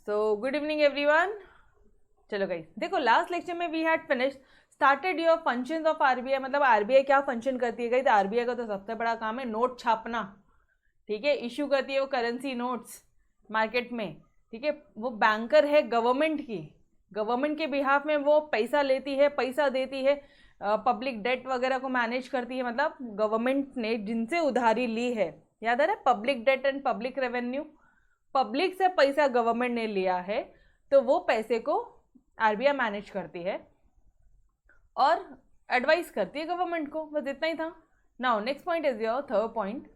सो good evening everyone. चलो guys, देखो last lecture में we had finish started your functions of RBI. मतलब RBI क्या फंक्शन करती है गाइस? आरबीआई का तो सबसे बड़ा काम है नोट छापना, ठीक है। इशू करती है वो करेंसी नोट्स मार्केट में, ठीक है। वो बैंकर है गवर्नमेंट की, गवर्नमेंट के बिहाफ में वो पैसा लेती है, पैसा देती है, पब्लिक डेट वगैरह को मैनेज करती है। मतलब गवर्नमेंट ने जिनसे उधारी ली है, याद आ रहा है, public debt and public revenue, public से पैसा गवर्नमेंट ने लिया है तो वो पैसे को आरबीआई मैनेज करती है और एडवाइस करती है गवर्नमेंट को। बस इतना ही था। Now next point is your third point.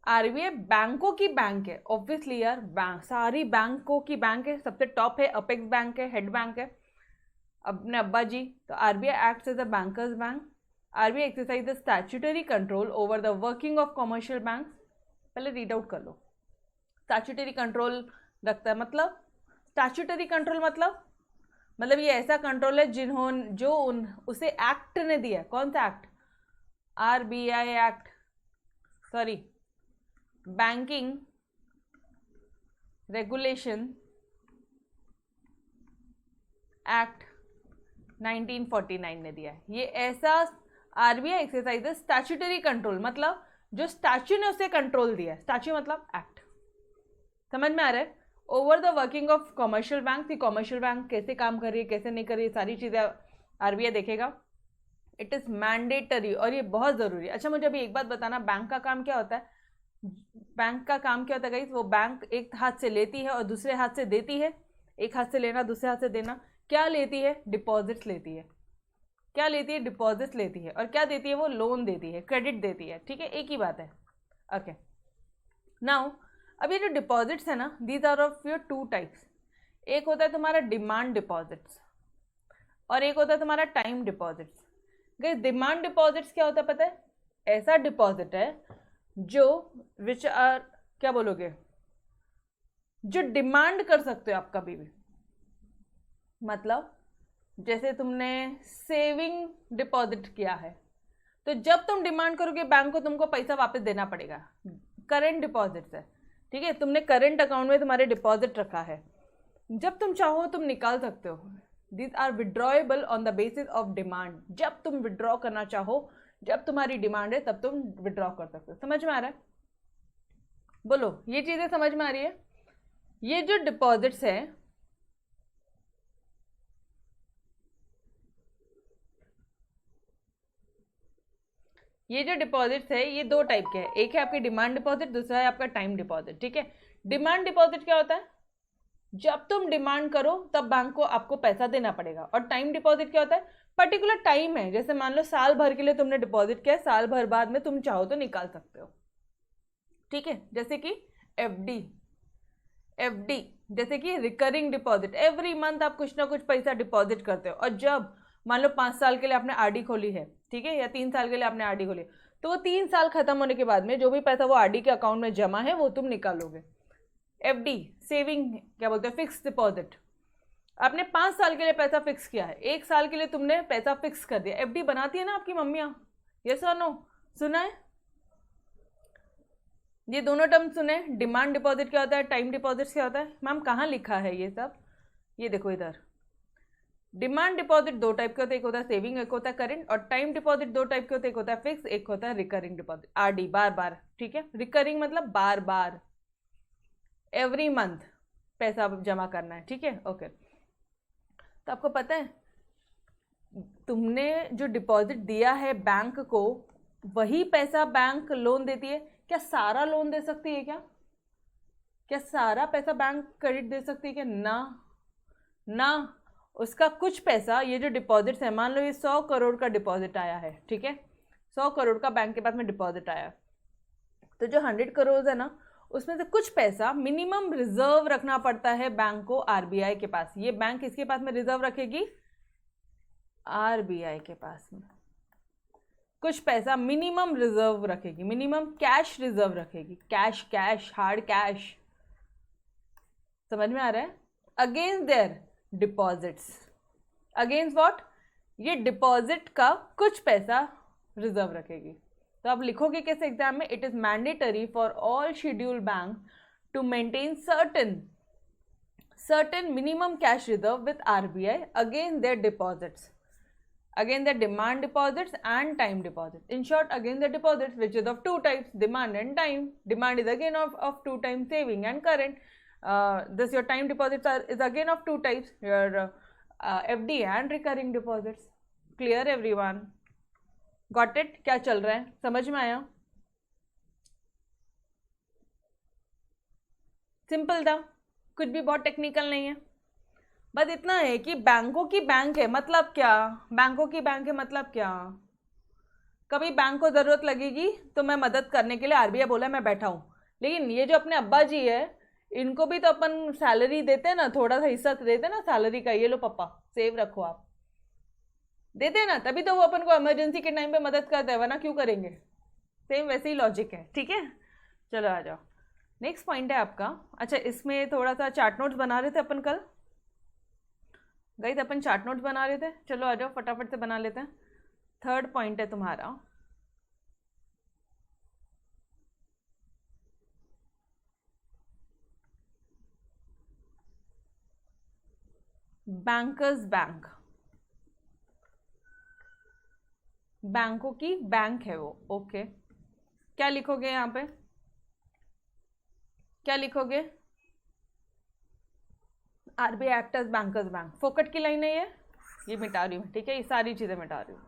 RBI बैंकों की बैंक है, ऑब्वियसली यार, बैंक सारी बैंकों की बैंक है। सबसे टॉप है अपेक्स बैंक है, हेड बैंक है अपने अब्बा जी। तो RBI acts as a bankers bank. RBI exercise the statutory control over the working of commercial banks. पहले रीड आउट कर लो। स्टैट्यूटरी कंट्रोल रखता है, मतलब स्टैट्यूटरी कंट्रोल मतलब ये ऐसा कंट्रोल है उसे एक्ट ने दिया। कौन सा act? RBI act, sorry, banking regulation act 1949 ने दिया है। ये ऐसा आरबीआई एक्सरसाइज स्टैट्यूटरी कंट्रोल, मतलब जो स्टैच्यू ने उसे कंट्रोल दिया है। स्टैच्यू मतलब एक्ट, समझ में आ रहा है? Over the working of commercial bank, कि कमर्शियल बैंक कैसे काम कर रही है, कैसे नहीं कर रही है, सारी चीज़ें आरबीआई देखेगा। इट इज़ मैंडेटरी, और ये बहुत ज़रूरी है। अच्छा, मुझे अभी एक बात बताना, बैंक का काम क्या होता है? बैंक का काम क्या होता है गाइस? वो बैंक एक हाथ से लेती है और दूसरे हाथ से देती है। एक हाथ से लेना, दूसरे हाथ से देना। क्या लेती है? डिपॉजिट्स लेती है। क्या लेती है? डिपॉजिट्स लेती है। और क्या देती है? वो लोन देती है, क्रेडिट देती है, ठीक है, एक ही बात है। ओके, नाउ अब ये जो डिपॉजिट्स है ना, these are of your two types. एक होता है तुम्हारा डिमांड डिपॉजिट्स और एक होता है तुम्हारा time deposits. Guys, demand deposits क्या होता है पता है? ऐसा डिपॉजिट है जो विच आर, क्या बोलोगे, जो डिमांड कर सकते हो आप कभी भी। मतलब जैसे तुमने सेविंग डिपॉजिट किया है तो जब तुम डिमांड करोगे बैंक को तुमको पैसा वापस देना पड़ेगा। करंट डिपॉजिट्स है, ठीक है। तुमने करंट अकाउंट में तुम्हारे डिपॉजिट रखा है, जब तुम चाहो तुम निकाल सकते हो। These are withdrawable on the basis of demand. जब तुम विड्रॉ करना चाहो, जब तुम्हारी डिमांड है, तब तुम विड्रॉ कर सकते हो। समझ में आ रहा है? बोलो, ये चीज़ें समझ में आ रही है? ये जो डिपॉजिट्स है, ये जो डिपॉजिट्स है ये दो टाइप के हैं। एक है आपकी डिमांड डिपॉजिट, दूसरा है आपका टाइम डिपॉजिट, ठीक है। डिमांड डिपॉजिट क्या होता है? जब तुम डिमांड करो तब बैंक को आपको पैसा देना पड़ेगा। और टाइम डिपॉजिट क्या होता है? पर्टिकुलर टाइम है, जैसे मान लो साल भर के लिए तुमने डिपॉजिट किया है, साल भर बाद में तुम चाहो तो निकाल सकते हो, ठीक है। जैसे कि एफडी, एफडी जैसे कि रिकरिंग डिपॉजिट, एवरी मंथ आप कुछ ना कुछ पैसा डिपॉजिट करते हो। और जब मान लो 5 साल के लिए आपने आरडी खोली है, ठीक है, या 3 साल के लिए आपने आरडी खोली, तो वो 3 साल खत्म होने के बाद में जो भी पैसा वो आरडी के अकाउंट में जमा है वो तुम निकालोगे। एफडी, सेविंग क्या बोलते हैं, फिक्स डिपॉजिट। आपने 5 साल के लिए पैसा फिक्स किया है, 1 साल के लिए तुमने पैसा फिक्स कर दिया। एफडी बनाती है ना आपकी मम्मियाँ, यस और नो? सुना है? ये दोनों टर्म सुने। डिमांड डिपॉजिट क्या होता है, टाइम डिपॉजिट क्या होता है? मैम कहाँ लिखा है ये सब? ये देखो इधर। डिमांड डिपॉजिट दो टाइप के होते हैं, एक होता है सेविंग, एक होता है करंट। और टाइम डिपॉजिट दो टाइप के होते हैं, एक होता है फिक्स, एक होता है रिकरिंग डिपॉजिट, आरडी, बार बार, ठीक है। रिकरिंग मतलब बार बार, एवरी मंथ पैसा जमा करना है, ठीक है, ओके। तो आपको पता है तुमने जो डिपॉजिट दिया है बैंक को, वही पैसा बैंक लोन देती है। क्या सारा लोन दे सकती है? क्या सारा पैसा बैंक क्रेडिट दे सकती है? क्या? ना ना, उसका कुछ पैसा, ये जो डिपॉजिट्स है, मान लो ये 100 करोड़ का डिपॉजिट आया है, ठीक है, 100 करोड़ का बैंक के पास में डिपॉजिट आया, तो जो 100 करोड़ है ना, उसमें से कुछ पैसा मिनिमम रिजर्व रखना पड़ता है बैंक को आरबीआई के पास। ये बैंक किसके पास में रिजर्व रखेगी? आरबीआई के पास में कुछ पैसा मिनिमम रिजर्व रखेगी, मिनिमम कैश रिजर्व रखेगी। कैश, कैश, हार्ड कैश, समझ में आ रहा है? Against their deposits, against what? ये डिपॉजिट का कुछ पैसा रिजर्व रखेगी। तो आप लिखोगे कैसे एग्जाम में? It is mandatory for all scheduled bank to maintain certain minimum cash reserve with RBI against their deposits, against their demand deposits and time deposits. In short, against the deposits, which is of two types, demand and time. Demand is again of two times, saving and current. This your time deposits is again of two types, your FD and recurring deposits. Clear everyone? Got it? क्या चल रहा है, समझ में आया? Simple था, कुछ भी बहुत टेक्निकल नहीं है. बस इतना है कि बैंकों की बैंक है मतलब क्या, बैंकों की बैंक है मतलब क्या, कभी बैंक को ज़रूरत लगेगी तो मैं मदद करने के लिए आरबीआई बोला मैं बैठा हूँ. लेकिन ये जो अपने अब्बा जी है, इनको भी तो अपन सैलरी देते हैं ना, थोड़ा सा हिस्सा देते हैं ना सैलरी का, ये लो पापा सेव रखो आप, देते हैं ना, तभी तो वो अपन को इमरजेंसी के टाइम पे मदद करते हैं, वरना क्यों करेंगे. सेम वैसे ही लॉजिक है. ठीक है, चलो आ जाओ. नेक्स्ट पॉइंट है आपका. अच्छा, इसमें थोड़ा सा चार्ट नोट्स बना रहे थे अपन कल, गाइस अपन चार्ट नोट्स बना रहे थे. चलो आ जाओ फटाफट से बना लेते हैं. थर्ड पॉइंट है तुम्हारा बैंकर्स बैंक. बैंकों की बैंक है वो. ओके, क्या लिखोगे यहाँ पे, क्या लिखोगे? RBI act as bankers bank. फोकट की लाइन है ये मिटा रही हूँ. ठीक है, ये सारी चीजें मिटा रही हूँ.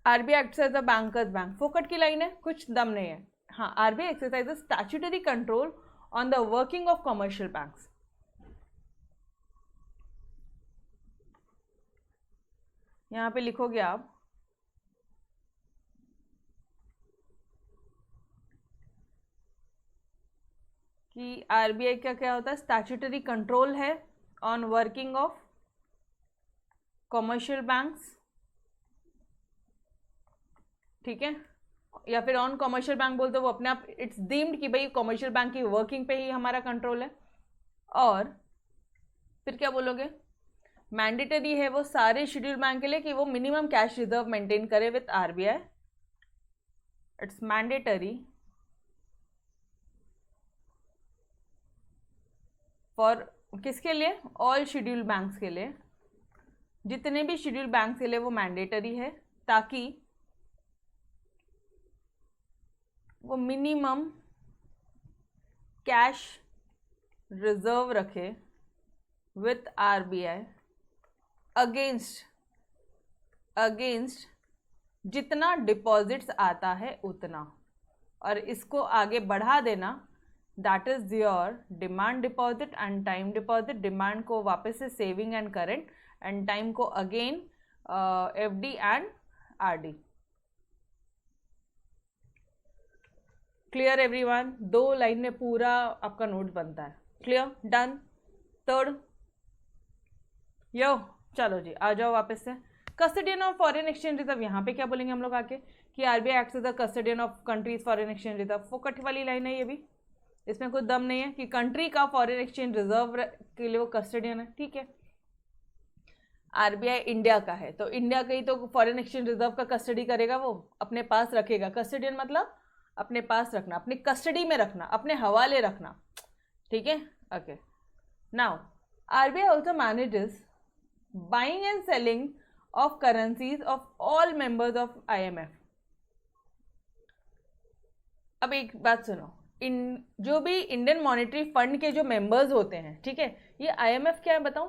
RBI act as a bankers bank, फोकट की लाइन है, कुछ दम नहीं है. हाँ, RBI exercises statutory control on the working of commercial banks. यहाँ पे लिखोगे आप कि आरबीआई का क्या होता है, स्टैट्यूटरी कंट्रोल है on working of commercial banks. ठीक है, या फिर ऑन कमर्शियल बैंक बोलते वो अपने आप इट्स डीम्ड कि भाई कमर्शियल बैंक की वर्किंग पे ही हमारा कंट्रोल है. और फिर क्या बोलोगे, मैंडेटरी है वो सारे शेड्यूल बैंक के लिए कि वो मिनिमम कैश रिजर्व मेंटेन करे with RBI. It's mandatory for किसके लिए, ऑल शेड्यूल बैंक्स के लिए, जितने भी शेड्यूल बैंक के लिए वो मैंडेटरी है, ताकि वो मिनिमम कैश रिजर्व रखे विथ आरबीआई अगेंस्ट जितना डिपॉजिट्स आता है उतना, और इसको आगे बढ़ा देना. That is your demand deposit and time deposit. Demand को वापस से saving and current, and time को again FD and RD. Clear everyone? 2 line में पूरा आपका नोट बनता है. Clear, done. थर्ड यो, चलो जी आ जाओ वापस से. Custodian of foreign exchange reserve, यहाँ पे क्या बोलेंगे हम लोग आके कि RBI acts as the custodian of countries foreign exchange reserve. फोकट वाली लाइन है ये भी, इसमें कोई दम नहीं है कि कंट्री का फॉरेन एक्सचेंज रिजर्व के लिए वो कस्टडियन है. ठीक है, आरबीआई इंडिया का है तो इंडिया का ही तो फॉरेन एक्सचेंज रिजर्व का कस्टडी करेगा, वो अपने पास रखेगा. कस्टडियन मतलब अपने पास रखना, अपनी कस्टडी में रखना, अपने हवाले रखना. ठीक है, okay. Now RBI also manages buying and selling of currencies of all members of IMF. अब एक बात सुनो, जो भी इंडियन मॉनेटरी फंड के जो मेंबर्स होते हैं, ठीक है, ये IMF क्या है बताऊं?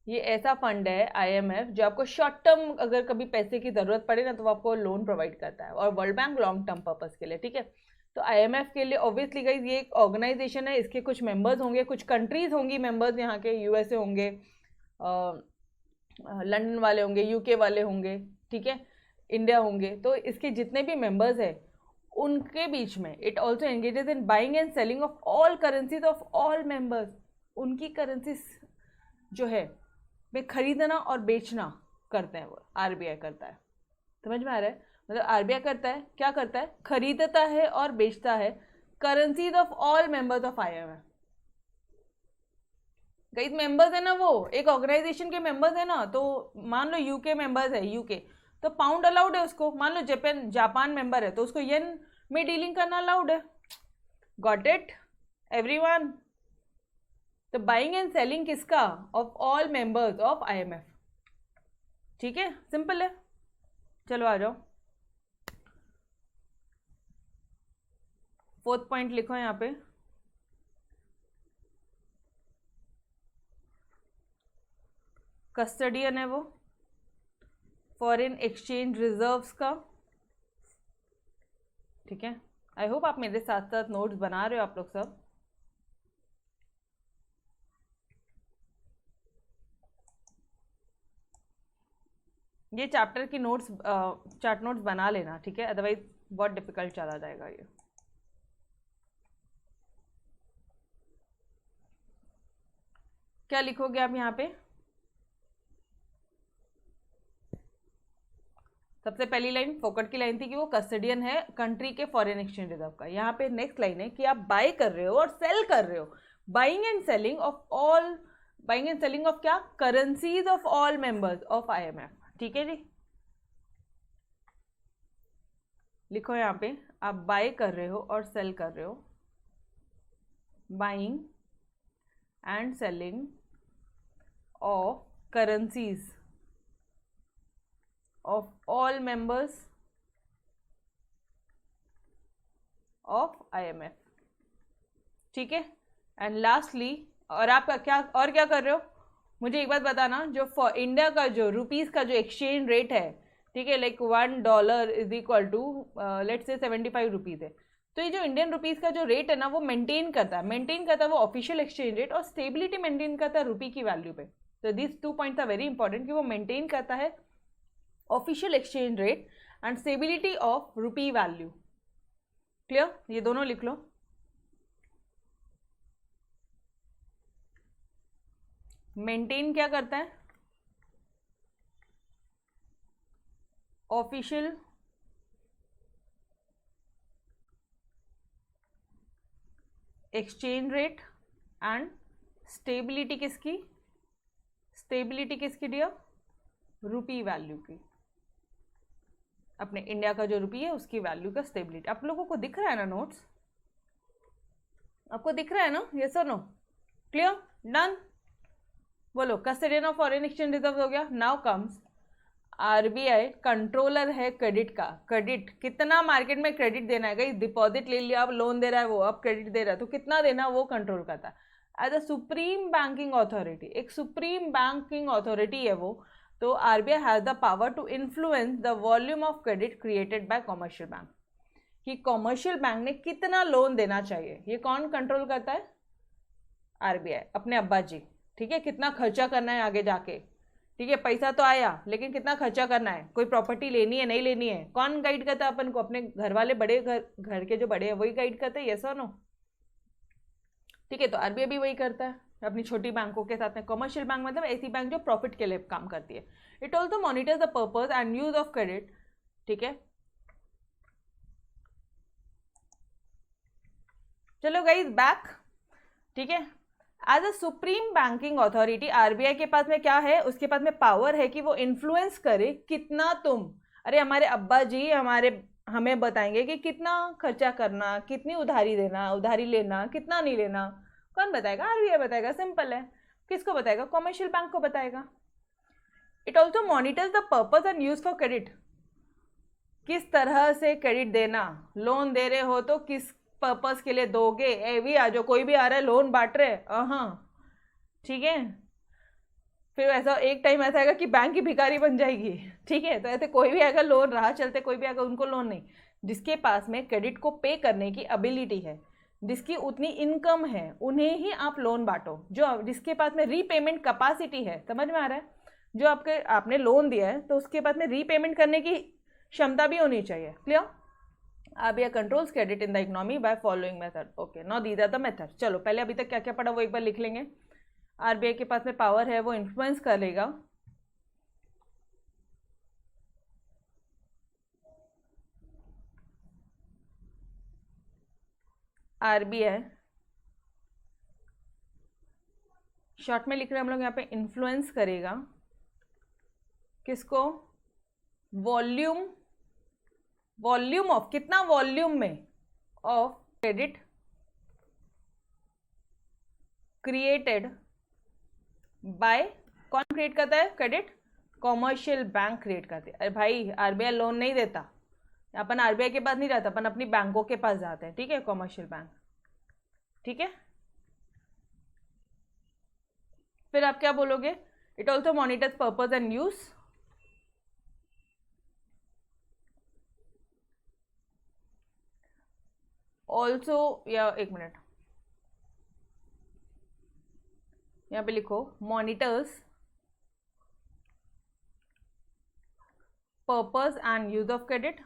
ये ऐसा फंड है IMF जो आपको शॉर्ट टर्म अगर कभी पैसे की जरूरत पड़े ना तो वो आपको लोन प्रोवाइड करता है, और world bank long term purpose के लिए. ठीक है, तो IMF के लिए ऑब्वियसली गाइस ये एक ऑर्गेनाइजेशन है, इसके कुछ मेंबर्स होंगे, कुछ कंट्रीज होंगी मेंबर्स, यहाँ के यूएसए होंगे, लंदन वाले होंगे, यूके वाले होंगे, ठीक है, इंडिया होंगे. तो इसके जितने भी मेंबर्स हैं उनके बीच में it also engages in buying and selling of all currencies of all members. उनकी करेंसीज जो है वे खरीदना और बेचना करते हैं, वो आरबीआई करता है. समझ में आ रहा है? मतलब आरबीआई करता है, क्या करता है, खरीदता है और बेचता है currencies of all members of IMF. कई मेंबर्स है ना, वो एक ऑर्गेनाइजेशन के मेंबर्स है ना, तो मान लो यूके मेंबर्स है, यूके तो पाउंड अलाउड है उसको. मान लो जापान मेंबर है तो उसको येन में डीलिंग करना अलाउड है। Got it everyone? तो बाइंग एंड सेलिंग किसका? Of all members of IMF। ठीक है, सिंपल है। चलो आ जाओ, 4th पॉइंट लिखो यहाँ पे। कस्टडियन है वो फॉरेन एक्सचेंज रिजर्व्स का। ठीक है, आई होप आप मेरे साथ साथ नोट्स बना रहे हो आप लोग सब। ये चैप्टर की नोट्स चार्ट नोट्स बना लेना, ठीक है, अदरवाइज बहुत डिफिकल्ट चला जाएगा ये। क्या लिखोगे आप यहाँ पे? सबसे पहली लाइन फोकट की लाइन थी कि वो कस्टडियन है कंट्री के फॉरेन एक्सचेंज रिजर्व का। यहाँ पे नेक्स्ट लाइन है कि आप बाय कर रहे हो और सेल कर रहे हो। Buying and selling of all, buying and selling of क्या? Currencies of all members of IMF। ठीक है जी, लिखो यहाँ पे आप बाय कर रहे हो और सेल कर रहे हो। Buying and selling of currencies of all members of IMF। ठीक है, एंड लास्टली, और आप क्या और क्या कर रहे हो मुझे एक बात बताना, जो फॉर इंडिया का जो रुपीस का जो एक्सचेंज रेट है, ठीक है, like $1 is equal to let's say 75 rupees है। तो ये जो इंडियन रुपीस का जो रेट है ना, वो मेंटेन करता है वो ऑफिशियल एक्सचेंज रेट, और स्टेबिलिटी मेंटेन करता है रुपी की वैल्यू पे। तो this 2 points are very important कि वो मेंटेन करता है official exchange rate and stability of rupee value. Clear? ये दोनों लिख लो। मेंटेन क्या करता है? Official exchange rate and stability किसकी? स्टेबिलिटी किसकी डियर? रुपी वैल्यू की। अपने इंडिया का जो रुपी है उसकी वैल्यू का स्टेबिलिटी। आप लोगों को दिख रहा है ना नोट्स? आपको दिख रहा है ना? यस और नो? क्लियर? डन? बोलो, custodian of foreign exchange reserve हो गया। नाउ कम्स RBI कंट्रोलर है क्रेडिट का। क्रेडिट कितना मार्केट में क्रेडिट देना है, गई डिपॉजिट ले लिया, अब लोन दे रहा है वो, अब क्रेडिट दे रहा है, तो कितना देना वो कंट्रोल करता है as a supreme banking authority. एक सुप्रीम बैंकिंग अथॉरिटी है वो। तो RBI has the power to influence the volume of credit created by commercial bank, कि कॉमर्शियल बैंक ने कितना लोन देना चाहिए, ये कौन कंट्रोल करता है? RBI, अपने अब्बा जी। ठीक है, कितना खर्चा करना है आगे जाके, ठीक है, पैसा तो आया लेकिन कितना खर्चा करना है, कोई प्रॉपर्टी लेनी है नहीं लेनी है, कौन गाइड करता है अपन को? अपने घर वाले, बड़े घर के जो बड़े हैं वही गाइड करते हैं, यस और नो? ठीक है, तो RBI भी वही करता है अपनी छोटी बैंकों के साथ में। कॉमर्शियल बैंक मतलब ऐसी बैंक जो प्रॉफिट के लिए काम करती है। It also monitors the purpose and use of credit. ठीक है, चलो गाइस बैक। ठीक है, as a supreme banking authority RBI के पास में क्या है? उसके पास में पावर है कि वो इन्फ्लुएंस करे कितना तुम, अरे हमारे अब्बा जी हमें बताएंगे कि कितना खर्चा करना, कितनी उधारी देना, उधारी लेना, कितना नहीं लेना। कौन बताएगा? RBI बताएगा। सिंपल है। किसको बताएगा? कॉमर्शियल बैंक को बताएगा। It also monitors the purpose and use for credit, किस तरह से क्रेडिट देना, लोन दे रहे हो तो किस पर्पस के लिए दोगे। ए भी आ जाओ, कोई भी आ रहा है लोन बांट रहे, हाँ ठीक है, फिर ऐसा एक टाइम ऐसा आएगा कि बैंक की भिखारी बन जाएगी। ठीक है, तो ऐसे कोई भी आएगा लोन, राह चलते कोई भी आएगा, उनको लोन नहीं। जिसके पास में क्रेडिट को पे करने की एबिलिटी है, जिसकी उतनी इनकम है, उन्हें ही आप लोन बांटो। जो जिसके पास में रीपेमेंट कैपेसिटी है, समझ में आ रहा है? जो आपने लोन दिया है तो उसके पास में रीपेमेंट करने की क्षमता भी होनी चाहिए। Clear? RBI controls credit in the economy by following method. Okay, now these are the methods. चलो पहले अभी तक क्या क्या पढ़ा वो एक बार लिख लेंगे। RBI के पास में पावर है, वो इन्फ्लुएंस करेगा RBI, शॉर्ट में लिख रहे हैं हम लोग यहाँ पे, इन्फ्लुएंस करेगा किसको? वॉल्यूम वॉल्यूम ऑफ, कितना वॉल्यूम में ऑफ क्रेडिट क्रिएटेड बाय, कौन क्रिएट करता है क्रेडिट? कॉमर्शियल बैंक क्रिएट करते हैं। अरे भाई आरबीआई लोन नहीं देता, अपन आरबीआई के पास नहीं जाता, अपन अपनी बैंकों के पास जाते हैं, ठीक है, कॉमर्शियल बैंक, ठीक है। फिर आप क्या बोलोगे? It also monitors purpose and use, also, या एक मिनट यहाँ पे लिखो, monitors purpose and use of credit.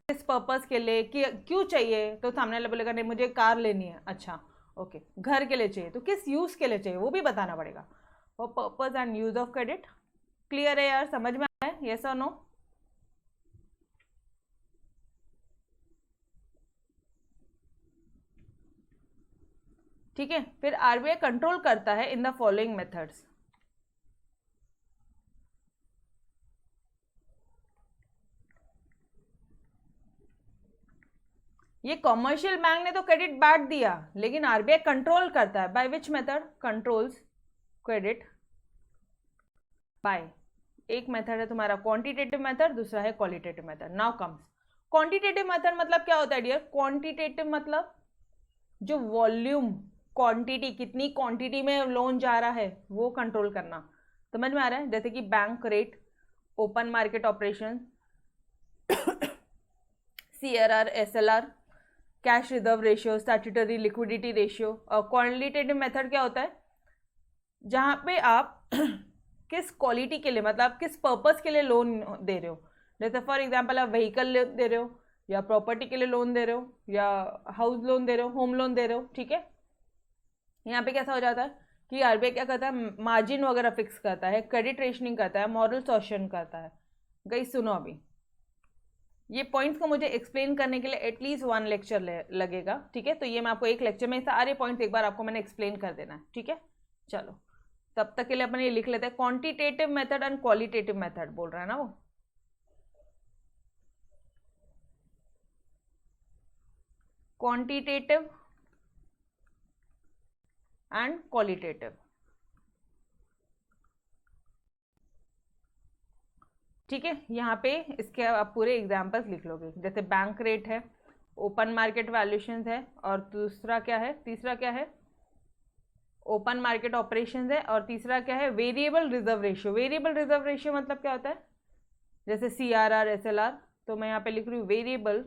इस पर्पस के लिए कि क्यों चाहिए, तो सामने वाला बोलेगा नहीं मुझे कार लेनी है, अच्छा ओके, घर के लिए चाहिए, तो किस यूज के लिए चाहिए वो भी बताना पड़ेगा। वो purpose and use of credit, clear है यार, समझ में आ रहा है, यस और नो? ठीक है। फिर आरबीआई कंट्रोल करता है इन द फॉलोइंग मेथड्स। ये कॉमर्शियल बैंक ने तो क्रेडिट बांट दिया, लेकिन आरबीआई कंट्रोल करता है। By which method? Controls credit by, एक मेथड है तुम्हारा क्वांटिटेटिव मेथड, दूसरा है qualitative method. Now comes quantitative method. मतलब क्या होता है डियर? क्वांटिटेटिव मतलब जो वॉल्यूम, क्वांटिटी, कितनी क्वांटिटी में लोन जा रहा है वो कंट्रोल करना। समझ में आ रहा है? जैसे कि bank rate, open market operation, CRR, SLR, cash reserve ratio, statutory liquidity ratio. और क्वालिटेटिव मेथड क्या होता है? जहां पे आप किस क्वालिटी के लिए, मतलब किस पर्पस के लिए लोन दे रहे हो। जैसे फॉर एग्जांपल आप व्हीकल दे रहे हो, या प्रॉपर्टी के लिए लोन दे रहे हो, या हाउस लोन दे रहे हो, होम लोन दे रहे हो, ठीक है। यहाँ पे कैसा हो जाता है कि आरबीआई क्या करता है? मार्जिन वगैरह फिक्स करता है, क्रेडिट रेशनिंग करता है, मॉरल सॉल्यूशन करता है। गई सुनो, अभी ये पॉइंट्स को मुझे एक्सप्लेन करने के लिए एटलीस्ट 1 लेक्चर लगेगा, ठीक है। तो ये मैं आपको एक लेक्चर में सारे पॉइंट्स एक बार आपको मैंने एक्सप्लेन कर देना है, ठीक है। चलो तब तक के लिए अपन ये लिख लेते हैं, quantitative method and qualitative method बोल रहा है ना वो। क्वांटिटेटिव एंड क्वालिटेटिव, ठीक है। यहाँ पे इसके आप पूरे एग्जाम्पल्स लिख लोगे, जैसे बैंक रेट है, ओपन मार्केट वैल्यूएशन है, और दूसरा क्या है, तीसरा क्या है, ओपन मार्केट ऑपरेशन है, और तीसरा क्या है, variable reserve ratio. Variable reserve ratio मतलब क्या होता है? जैसे सीआरआर, एसएलआर, तो मैं यहाँ पे लिख रही हूँ वेरिएबल।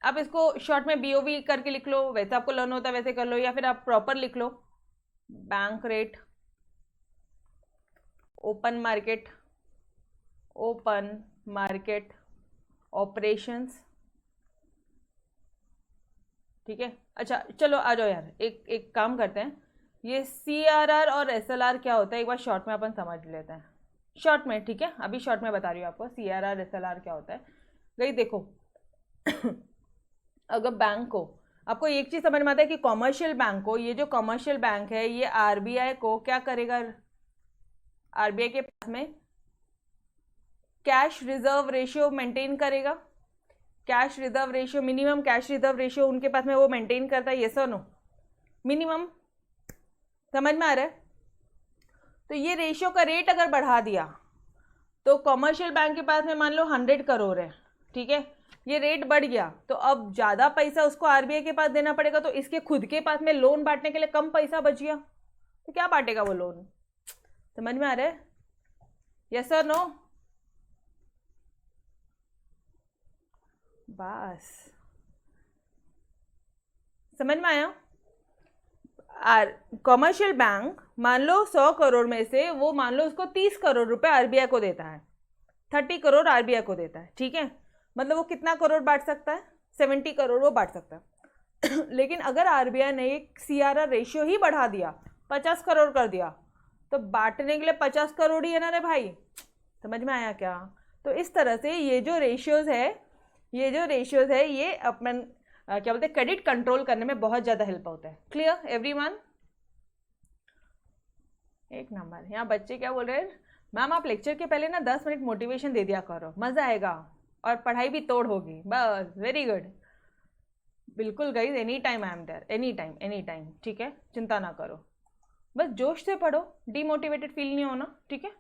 आप इसको शॉर्ट में बीओवी करके लिख लो, वैसे आपको लर्न होता है वैसे कर लो, या फिर आप प्रॉपर लिख लो, bank rate, open market operations, ठीक है। अच्छा चलो आ जाओ यार, एक काम करते हैं, ये सीआरआर और एसएलआर क्या होता है एक बार शॉर्ट में अपन समझ लेते हैं, शॉर्ट में, ठीक है। अभी शॉर्ट में बता रही हूँ आपको सीआरआर एसएलआर क्या होता है। गई देखो अगर बैंक को, आपको एक चीज समझ में आता है कि कॉमर्शियल बैंक को, ये जो कॉमर्शियल बैंक है ये आरबीआई को क्या करेगा? आरबीआई के पास में कैश रिजर्व रेशियो मेंटेन करेगा। Cash reserve ratio, minimum cash reserve ratio उनके पास में वो मेंटेन करता है, यस और नो? मिनिमम, समझ में आ रहा है? तो ये रेशियो का रेट अगर बढ़ा दिया, तो कॉमर्शियल बैंक के पास में मान लो 100 करोड़ है, ठीक है, ये रेट बढ़ गया, तो अब ज्यादा पैसा उसको आरबीआई के पास देना पड़ेगा, तो इसके खुद के पास में लोन बांटने के लिए कम पैसा बच गया, तो क्या बांटेगा वो लोन? समझ में आ रहा है? यस और नो? बस समझ में आया? कॉमर्शियल बैंक मान लो 100 करोड़ में से वो मान लो उसको 30 करोड़ रुपए आरबीआई को देता है, 30 करोड़ आरबीआई को देता है, ठीक है। मतलब वो कितना करोड़ बांट सकता है? 70 करोड़ वो बांट सकता है लेकिन अगर आरबीआई ने एक सीआरआर रेशियो ही बढ़ा दिया, 50 करोड़ कर दिया, तो बांटने के लिए 50 करोड़ ही है ना रे भाई। समझ में आया क्या? तो इस तरह से ये जो रेशियोज है ये अपन क्या बोलते हैं, क्रेडिट कंट्रोल करने में बहुत ज़्यादा हेल्प होता है। Clear everyone? एक नंबर। यहाँ बच्चे क्या बोल रहे हैं? मैम आप लेक्चर के पहले ना 10 मिनट मोटिवेशन दे दिया करो, मज़ा आएगा और पढ़ाई भी तोड़ होगी। बस, वेरी गुड। बिल्कुल guys, any time I am there, any time, ठीक है, चिंता ना करो, बस जोश से पढ़ो, डीमोटिवेटेड फील नहीं होना, ठीक है।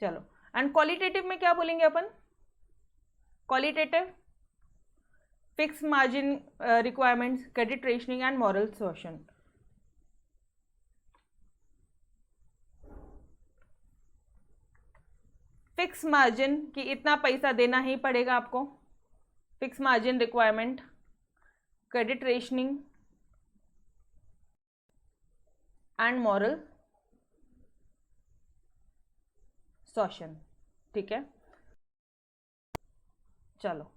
चलो, एंड क्वालिटेटिव में क्या बोलेंगे अपन? Qualitative fix margin requirements, credit rationing and moral solution. Fix margin कि इतना पैसा देना ही पड़ेगा आपको, fix margin requirement, credit rationing and moral solution, ठीक है। चलो,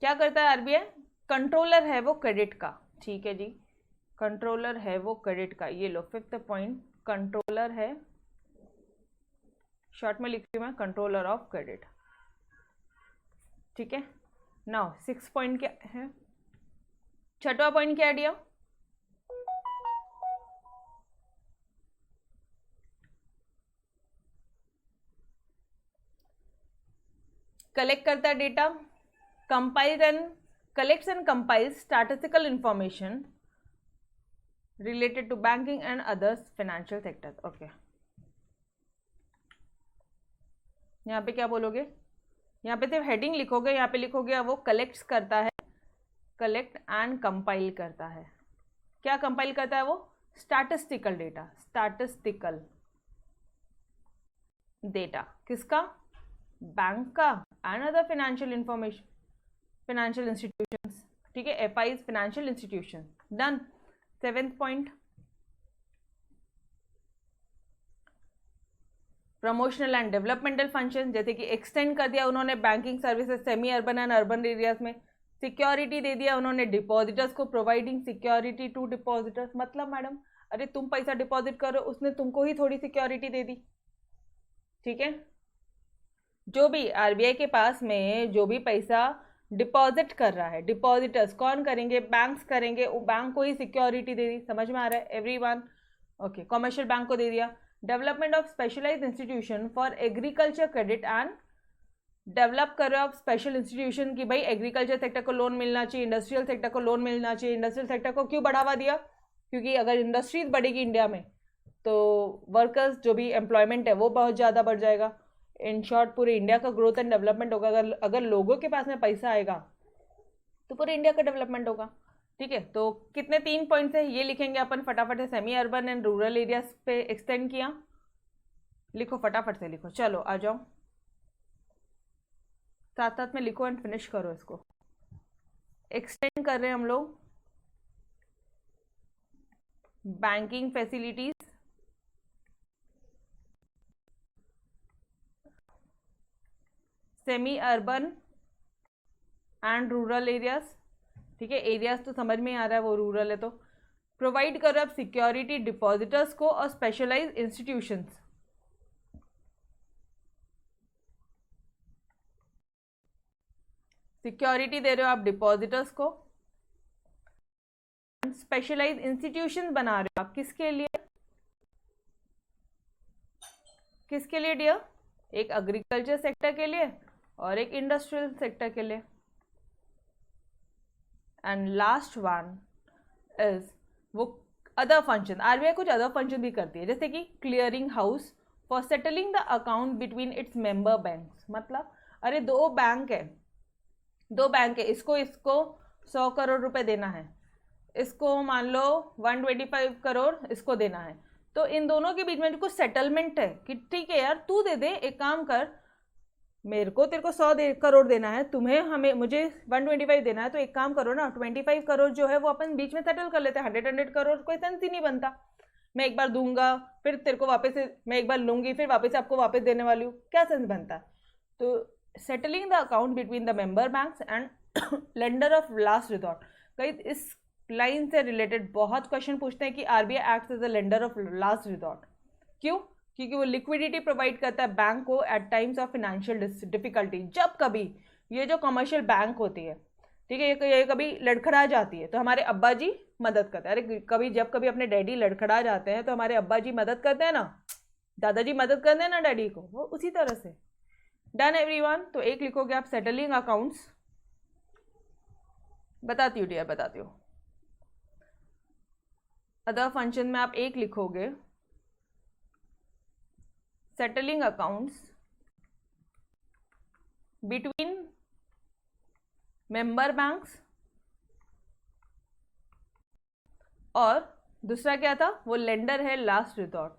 क्या करता है आरबीआई? कंट्रोलर है वो क्रेडिट का, ठीक है जी, कंट्रोलर है वो क्रेडिट का। ये लो 5th पॉइंट, कंट्रोलर है, शॉर्ट में लिखती हूँ मैं, कंट्रोलर ऑफ क्रेडिट, ठीक है। नाउ 6 पॉइंट क्या है? 6वां पॉइंट क्या दिया? कलेक्ट करता है data, compile and collects and compiles statistical information related to banking and others financial sector. Okay, यहाँ पे क्या बोलोगे? यहाँ पे सिर्फ हेडिंग लिखोगे, यहाँ पे लिखोगे वो कलेक्ट्स करता है, कलेक्ट एंड कंपाइल करता है। क्या कंपाइल करता है वो? स्टैटिस्टिकल डेटा, स्टैटिस्टिकल डेटा किसका? बैंक का and other financial information, financial institutions, ठीक है, FIIs financial institution. Done. 7th point, promotional and developmental function, जैसे कि एक्सटेंड कर दिया उन्होंने banking services semi urban and urban areas में, सिक्योरिटी दे दिया उन्होंने डिपॉजिटर्स को, प्रोवाइडिंग सिक्योरिटी टू डिपॉजिटर्स। मतलब मैडम, अरे तुम पैसा डिपॉजिट करो, उसने तुमको ही थोड़ी सिक्योरिटी दे दी, ठीक है। जो भी आरबीआई के पास में जो भी पैसा डिपॉजिट कर रहा है, डिपॉजिटर्स कौन करेंगे? बैंक्स करेंगे, वो बैंक को ही सिक्योरिटी दे दी, समझ में आ रहा है एवरीवन? ओके, कमर्शियल बैंक को दे दिया। Development of specialised institution for agriculture credit and, develop कर रहे हो आप स्पेशल इंस्टीट्यूशन की भाई एग्रीकल्चर सेक्टर को लोन मिलना चाहिए, इंडस्ट्रियल सेक्टर को लोन मिलना चाहिए। इंडस्ट्रियल सेक्टर को क्यों बढ़ावा दिया? क्योंकि अगर इंडस्ट्रीज बढ़ेगी इंडिया में तो वर्कर्स जो भी एम्प्लॉयमेंट है वो बहुत ज़्यादा बढ़ जाएगा। इन शॉर्ट पूरे इंडिया का ग्रोथ एंड डेवलपमेंट होगा। अगर लोगों के पास में पैसा आएगा तो पूरे इंडिया का डेवलपमेंट होगा, ठीक है। तो कितने 3 पॉइंट्स है ये लिखेंगे अपन फटाफट से। Semi urban and rural areas पे एक्सटेंड किया, लिखो फटाफट से लिखो। चलो आ जाओ, साथ साथ में लिखो एंड फिनिश करो इसको। एक्सटेंड कर रहे हैं हम लोग banking facilities, semi urban and rural areas, ठीक है। एरियाज तो समझ में आ रहा है, वो रूरल है तो। प्रोवाइड करो आप सिक्योरिटी डिपॉजिटर्स को और स्पेशलाइज्ड इंस्टीट्यूशंस, सिक्योरिटी दे रहे हो आप डिपॉजिटर्स को, स्पेशलाइज्ड इंस्टीट्यूशंस बना रहे हो आप किसके लिए? किसके लिए डियर? एक एग्रीकल्चर सेक्टर के लिए और एक इंडस्ट्रियल सेक्टर के लिए। एंड लास्ट वन इज वो अदर फंक्शन। आरबीआई कुछ अदर फंक्शन भी करती है, जैसे कि clearing house for settling the account between its member banks. मतलब अरे दो बैंक है, इसको 100 करोड़ रुपए देना है, इसको मान लो 125 करोड़ इसको देना है, तो इन दोनों के बीच में कुछ सेटलमेंट है कि ठीक है यार तू दे दे, एक काम कर, मेरे को तेरे को 100 करोड़ देना है, तुम्हें मुझे 125 देना है, तो एक काम करो ना 25 करोड़ जो है वो अपन बीच में सेटल कर लेते हैं। 100 करोड़ कोई सेंस ही नहीं बनता, मैं एक बार दूंगा फिर तेरे को वापस से, मैं एक बार लूंगी फिर वापस से आपको वापस देने वाली हूँ, क्या सेंस बनता है? तो settling the account between the member banks and lender of last resort. कई इस लाइन से रिलेटेड बहुत क्वेश्चन पूछते हैं कि RBI acts as a lender of last resort. क्यों? क्योंकि वो लिक्विडिटी प्रोवाइड करता है बैंक को at times of financial difficulty. जब कभी ये जो कमर्शियल बैंक होती है, ठीक है, ये कभी लड़खड़ा जाती है तो हमारे अब्बा जी मदद करते हैं। अरे जब कभी अपने डैडी लड़खड़ा जाते हैं तो हमारे अब्बा जी मदद करते हैं ना, दादाजी मदद कर देना डैडी को, वो उसी तरह से। Done everyone. तो एक लिखोगे आप सेटलिंग अकाउंट्स, बताती हूँ डियर, बताती हूँ। अदर फंक्शन में आप एक लिखोगे settling accounts between member banks, और दूसरा क्या था, वो लेंडर है लास्ट रिजॉर्ट।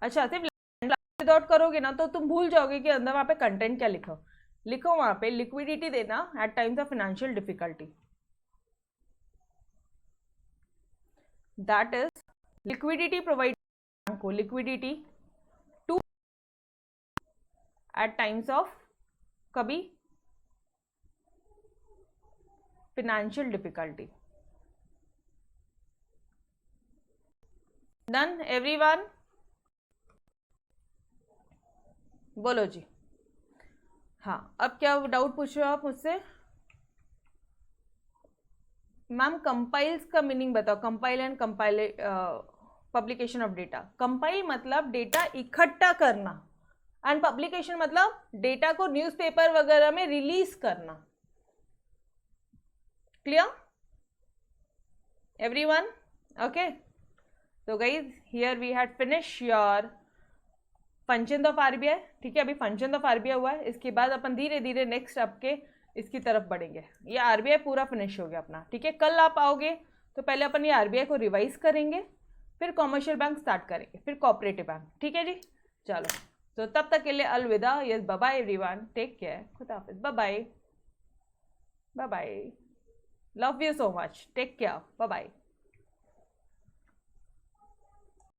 अच्छा, सिर्फ लास्ट रिजॉर्ट करोगे ना तो तुम भूल जाओगे कि अंदर वहां पे कंटेंट क्या लिखो। लिखो वहां पे लिक्विडिटी देना at times of financial difficulty, that is liquidity provide को, liquidity to at times of कभी फाइनेंशियल डिफिकल्टी। डन एवरीवन, बोलो जी। हाँ, अब क्या डाउट पूछ रहे हो आप मुझसे? मैम कंपाइल्स का मीनिंग बताओ। Compile and compile publication of data. Compile मतलब डेटा इकट्ठा करना, एंड पब्लिकेशन मतलब डेटा को न्यूज़पेपर वगैरह में रिलीज करना। Clear everyone? ओके, तो guys here we had finish your function of RBI. ठीक है, अभी फंक्शन ऑफ आरबीआई हुआ है, इसके बाद अपन धीरे धीरे नेक्स्ट आपके इसकी तरफ बढ़ेंगे। ये आरबीआई पूरा फिनिश हो गया अपना। ठीक है, कल आप आओगे तो पहले अपन ये आरबीआई को रिवाइज करेंगे, फिर कॉमर्शियल बैंक स्टार्ट करेंगे, फिर कोऑपरेटिव बैंक। ठीक है जी, चलो तो तब तक के लिए अलविदा। Yes, bye bye everyone, take care, खुदा हाफिज, bye bye, bye bye, love you so much, take care, bye bye.